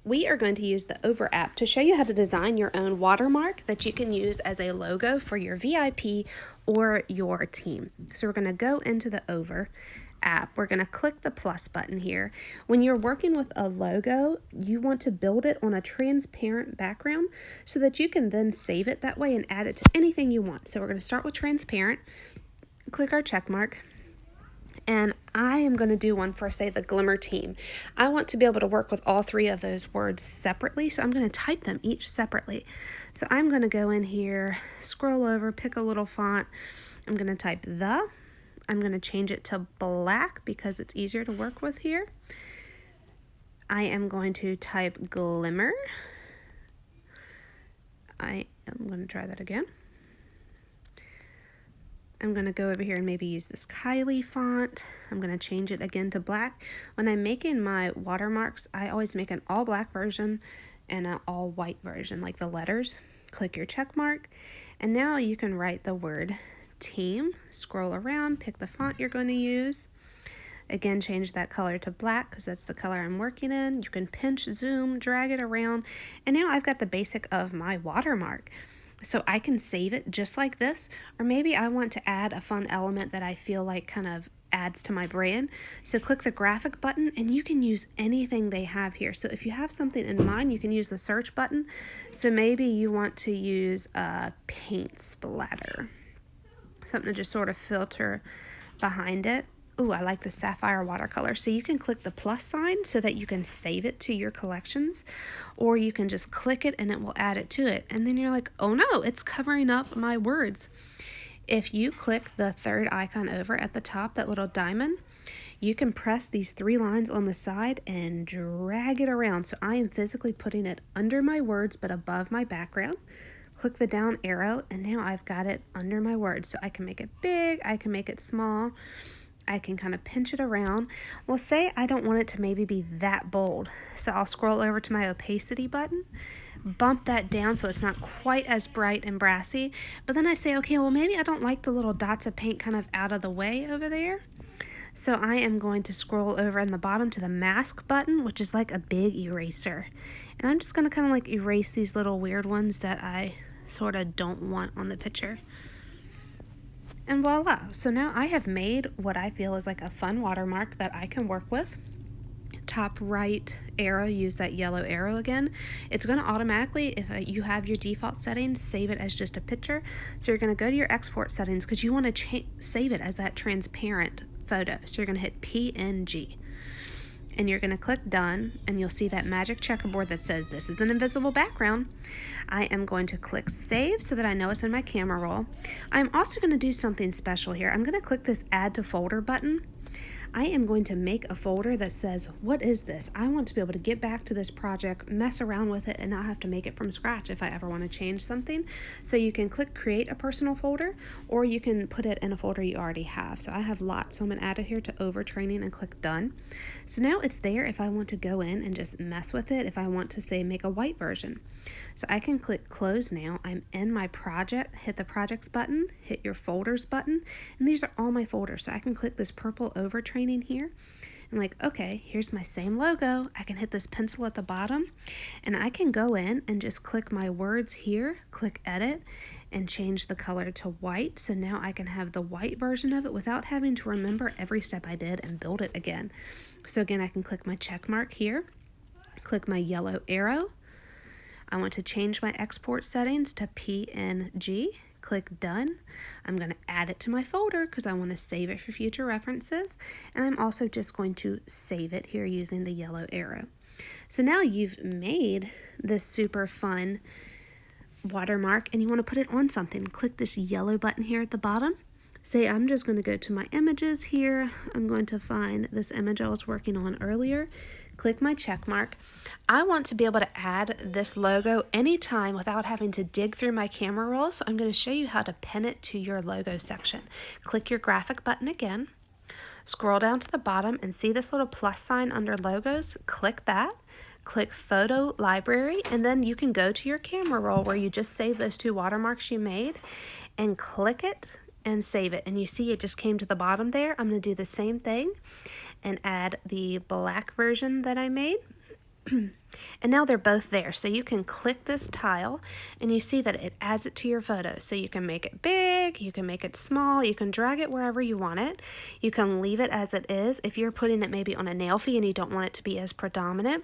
we are going to use the Over app to show you how to design your own watermark that you can use as a logo for your VIP or your team. So we're going to go into the Over app. We're going to click the plus button here. When you're working with a logo, you want to build it on a transparent background so that you can then save it that way and add it to anything you want. So we're going to start with transparent, click our check mark. And I am going to do one for, say, the Glimmer team. I want to be able to work with all three of those words separately, so I'm going to type them each separately. So I'm going to go in here, scroll over, pick a little font. I'm going to type the. I'm going to change it to black because it's easier to work with here. I am going to type Glimmer. I am going to try that again. I'm going to go over here and maybe use this Kylie font. I'm going to change it again to black. When I'm making my watermarks, I always make an all black version and an all white version, like the letters. Click your check mark, and now you can write the word team. Scroll around, pick the font you're going to use. Again, change that color to black because that's the color I'm working in. You can pinch, zoom, drag it around, and now I've got the basic of my watermark. So I can save it just like this, or maybe I want to add a fun element that I feel like kind of adds to my brand. So click the graphic button and you can use anything they have here. So if you have something in mind, you can use the search button. So maybe you want to use a paint splatter, something to just sort of filter behind it. Ooh, I like the sapphire watercolor. So you can click the plus sign so that you can save it to your collections, or you can just click it and it will add it to it. And then you're like, oh no, it's covering up my words. If you click the third icon over at the top, that little diamond, you can press these three lines on the side and drag it around. So I am physically putting it under my words but above my background. Click the down arrow and now I've got it under my words. So I can make it big, I can make it small. I can kind of pinch it around. Well, say I don't want it to maybe be that bold. So I'll scroll over to my opacity button, bump that down so it's not quite as bright and brassy. But then I say, okay, well, maybe I don't like the little dots of paint kind of out of the way over there. So I am going to scroll over in the bottom to the mask button, which is like a big eraser. And I'm just going to kind of like erase these little weird ones that I sort of don't want on the picture. And voila, so now I have made what I feel is like a fun watermark that I can work with. Top right arrow, use that yellow arrow again. It's going to automatically, if you have your default settings, save it as just a picture. So you're going to go to your export settings because you want to save it as that transparent photo. So you're going to hit PNG. And you're going to click done, and you'll see that magic checkerboard that says this is an invisible background. I am going to click save so that I know it's in my camera roll. I'm also going to do something special here. I'm going to click this add to folder button. I am going to make a folder that says, what is this? I want to be able to get back to this project, mess around with it, and not have to make it from scratch if I ever want to change something. So you can click create a personal folder, or you can put it in a folder you already have. So I have lots, so I'm going to add it here to over training and click done. So now it's there if I want to go in and just mess with it, if I want to say make a white version. So I can click close now. I'm in my project, hit the projects button, hit your folders button, and these are all my folders. So I can click this purple over training here and like, okay, here's my same logo. I can hit this pencil at the bottom and I can go in and just click my words here, click edit, and change the color to white. So now I can have the white version of it without having to remember every step I did and build it again. So again, I can click my check mark here, click my yellow arrow. I want to change my export settings to PNG. Click done. I'm going to add it to my folder because I want to save it for future references. And I'm also just going to save it here using the yellow arrow. So now you've made this super fun watermark and you want to put it on something. Click this yellow button here at the bottom. Say I'm just going to go to my images here. I'm going to find this image I was working on earlier. Click my check mark. I want to be able to add this logo anytime without having to dig through my camera roll. So I'm going to show you how to pin it to your logo section. Click your graphic button again. Scroll down to the bottom and see this little plus sign under logos. Click that. Click photo library, and then you can go to your camera roll where you just saved those two watermarks you made and click it and save it. And you see it just came to the bottom there. I'm going to do the same thing and add the black version that I made. And now they're both there. So you can click this tile and you see that it adds it to your photo. So you can make it big, you can make it small, you can drag it wherever you want it. You can leave it as it is. If you're putting it maybe on a nail fee and you don't want it to be as predominant,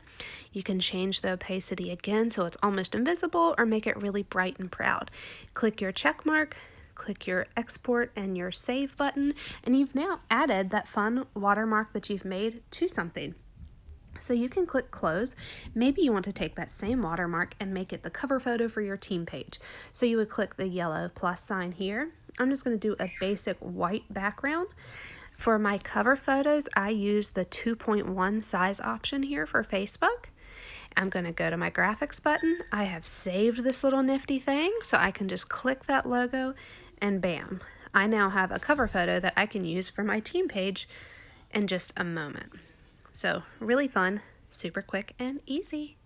you can change the opacity again so it's almost invisible, or make it really bright and proud. Click your check mark, click your export and your save button, and you've now added that fun watermark that you've made to something. So you can click close. Maybe you want to take that same watermark and make it the cover photo for your team page. So you would click the yellow plus sign here. I'm just going to do a basic white background. For my cover photos, I use the 2.1 size option here for Facebook. I'm going to go to my graphics button. I have saved this little nifty thing, so I can just click that logo and bam, I now have a cover photo that I can use for my team page in just a moment. So really fun, super quick and easy.